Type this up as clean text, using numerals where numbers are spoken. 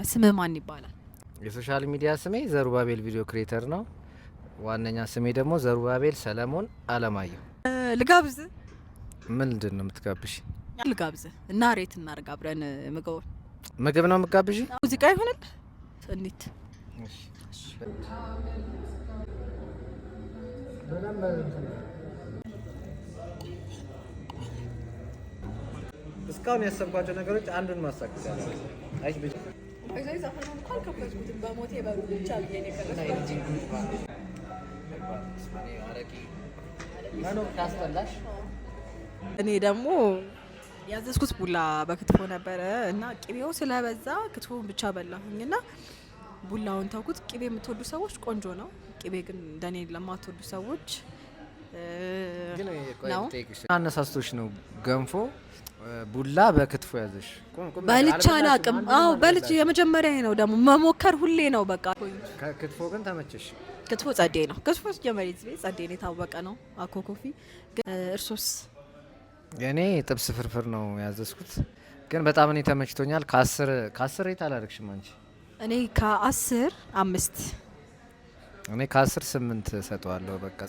ስምህ ማን ይባላል? የሶሻል ሚዲያ ስሜ ዘሩባቤል ቪዲዮ ክሬተር ነው። ዋነኛ ስሜ ደግሞ ዘሩባቤል ሰለሞን አለማየሁ። ልጋብዝ። ምንድን ነው የምትጋብሽ? ልጋብዝ እና ሬት እናርግ አብረን ምግብ ነው የምትጋብሽ? ሙዚቃ ይሆናል። እንዴት? እስካሁን ያሰብኳቸው ነገሮች አንዱን ማሳካት እኔ ደግሞ ያዘዝኩት ቡላ በክትፎ ነበረ እና ቅቤው ስለበዛ ክትፎን ብቻ በላሁኝ እና ቡላውን ተውኩት። ቅቤ የምትወዱ ሰዎች ቆንጆ ነው። ቅቤ ግን እንደኔ ለማትወዱ ሰዎች ነው። አነሳስቶች ነው ገንፎ ቡላ በክትፎ ያዘሽ? በልቼ አላቅም። አዎ በልቼ የመጀመሪያ ነው። ደግሞ መሞከር ሁሌ ነው። በቃ ክትፎ ግን ተመቸሽ? ክትፎ ጸዴ ነው። ክትፎ ጀመሪ ጸዴ ነው፣ የታወቀ ነው። አኮ ኮፊ። እርሶስ? እኔ ጥብስ ፍርፍር ነው ያዘዝኩት፣ ግን በጣም እኔ ተመችቶኛል። ከ10 ሬት አላደርግሽም አንቺ? እኔ ከ10 5 እኔ ከ10 8 ሰጠዋለሁ በቃ